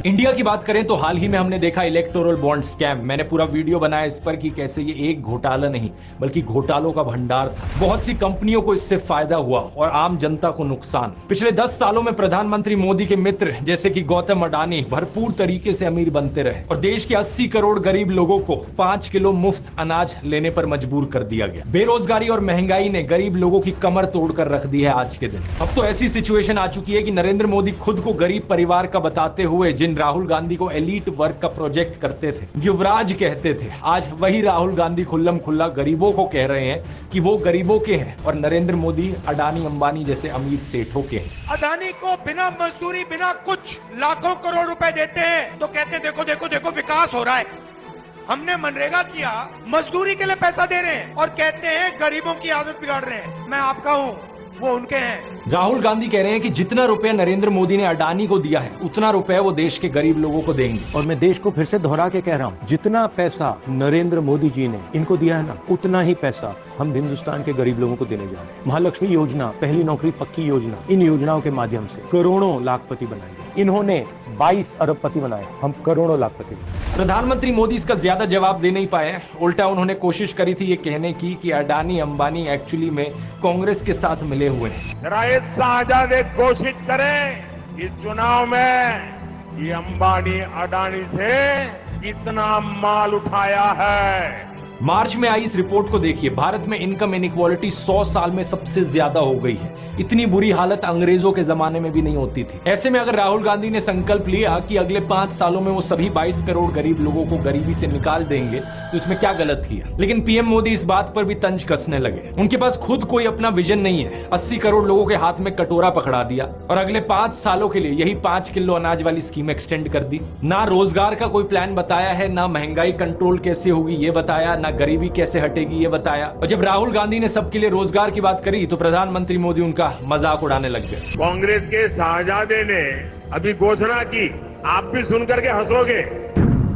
India की बात करें तो हाल ही में हमने देखा इलेक्टोरल बॉन्ड स्कैम। मैंने पूरा वीडियो बनाया इस पर कि कैसे ये एक घोटाला नहीं बल्कि घोटालों का भंडार था। बहुत सी कंपनियों को इससे फायदा हुआ और आम जनता को नुकसान। पिछले 10 सालों में प्रधानमंत्री मोदी के मित्र जैसे कि गौतम अडानी भरपूर तरीके से अमीर बनते रहे और देश के 80 करोड़ गरीब लोगों को 5 किलो मुफ्त अनाज लेने पर मजबूर कर दिया गया। बेरोजगारी और महंगाई ने गरीब लोगों की कमर तोड़कर रख दी है आज के दिन। अब तो ऐसी सिचुएशन आ चुकी है कि नरेंद्र मोदी खुद को गरीब परिवार का बताते हुए जिन राहुल गांधी को एलीट वर्ग का प्रोजेक्ट करते थे, युवराज कहते थे, आज वही राहुल गांधी खुल्लम खुल्ला गरीबों को कह रहे हैं कि वो गरीबों के हैं और नरेंद्र मोदी अडानी अंबानी जैसे अमीर सेठों के हैं। अडानी को बिना मजदूरी बिना कुछ लाखों करोड़ रुपए देते हैं तो कहते हैं देखो देखो देखो विकास हो रहा है। हमने मनरेगा किया, मजदूरी के लिए पैसा दे रहे हैं और कहते हैं गरीबों की आदत बिगाड़ रहे हैं। मैं आपका हूं, वो उनके हैं। राहुल गांधी कह रहे हैं कि जितना रुपया नरेंद्र मोदी ने अडानी को दिया है उतना रुपया वो देश के गरीब लोगों को देंगे। और मैं देश को फिर से दोहरा के कह रहा हूँ, जितना पैसा नरेंद्र मोदी जी ने इनको दिया है ना, उतना ही पैसा हम हिंदुस्तान के गरीब लोगों को देने जा रहे हैं। महालक्ष्मी योजना, पहली नौकरी पक्की योजना, इन योजनाओं के माध्यम से करोड़ों लाखपति बनाएंगे। इन्होंने 22 अरबपति बनाए, हम करोड़ों लाखपति। प्रधानमंत्री मोदी इसका ज्यादा जवाब दे नहीं पाए। उल्टा उन्होंने कोशिश करी थी ये कहने की कि अडानी अंबानी एक्चुअली में कांग्रेस के साथ मिले हुए हैं। जरा एक शाहजाद घोषित करें इस चुनाव में ये अंबानी अडानी से कितना माल उठाया है। मार्च में आई इस रिपोर्ट को देखिए। भारत में इनकम इनइक्वालिटी 100 साल में सबसे ज्यादा हो गई है। इतनी बुरी हालत अंग्रेजों के जमाने में भी नहीं होती थी। ऐसे में अगर राहुल गांधी ने संकल्प लिया कि अगले 5 सालों में वो सभी 22 करोड़ गरीब लोगों को गरीबी से निकाल देंगे तो इसमें क्या गलत किया। लेकिन पीएम मोदी इस बात पर भी तंज कसने लगे। उनके पास खुद कोई अपना विजन नहीं है। 80 करोड़ लोगों के हाथ में कटोरा पकड़ा दिया और अगले 5 सालों के लिए यही 5 किलो अनाज वाली स्कीम एक्सटेंड कर दी। ना रोजगार का कोई प्लान बताया है, ना महंगाई कंट्रोल कैसे होगी ये बताया, ना गरीबी कैसे हटेगी ये बताया। और जब राहुल गांधी ने सबके लिए रोजगार की बात करी तो प्रधानमंत्री मोदी उनका मजाक उड़ाने लग गए। कांग्रेस के शाहजादे ने अभी घोषणा की, आप भी सुनकर के हंसोगे।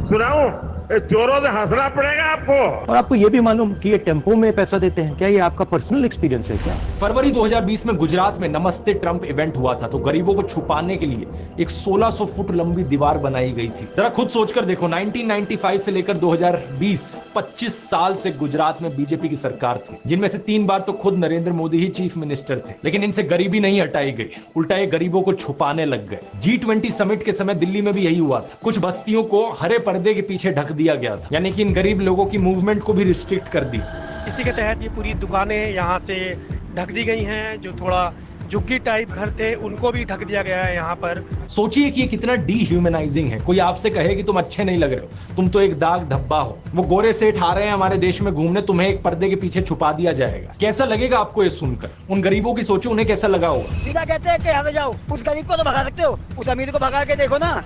सुनाऊं? जोरों से हंसना पड़ेगा आपको। और आपको ये भी मालूम कि ये टेम्पो में पैसा देते हैं, क्या ये आपका पर्सनल एक्सपीरियंस है क्या? फरवरी 2020 में गुजरात में नमस्ते ट्रंप इवेंट हुआ था तो गरीबों को छुपाने के लिए एक 1600 फुट लंबी दीवार बनाई गई थी। जरा खुद सोचकर देखो, 1995 से लेकर 2020 25 साल से गुजरात में बीजेपी की सरकार थी, जिनमें से 3 बार तो खुद नरेंद्र मोदी ही चीफ मिनिस्टर थे। लेकिन इनसे गरीबी नहीं हटाई गई, उल्टा ये गरीबों को छुपाने लग गए। G20 समिट के समय दिल्ली में भी यही हुआ था। कुछ बस्तियों को हरे पर्दे के पीछे ढक दिया गया था, यानी कि इन गरीब लोगों की मूवमेंट को भी रिस्ट्रिक्ट कर दी। इसी के तहत ये पूरी दुकानें यहाँ से ढक दी गई हैं। जो थोड़ा झुग्गी टाइप घर थे उनको भी ढक दिया गया है यहाँ पर। सोचिए कि ये कितना डीह्यूमनाइजिंग है। कोई आपसे कहे कि तुम अच्छे नहीं लग रहे हो, तुम तो एक दाग धब्बा हो। वो गोरे सेठ आ रहे हैं हमारे देश में घूमने, तुम्हें एक पर्दे के पीछे छुपा दिया जाएगा। कैसा लगेगा आपको ये सुनकर? उन गरीबों की सोचो, उन्हें कैसा लगा होगा। सीधा कहते हैं कि यहाँ से जाओ, उस गरीब को तो भगा सकते हो, उस अमीर को भगा के देखो ना।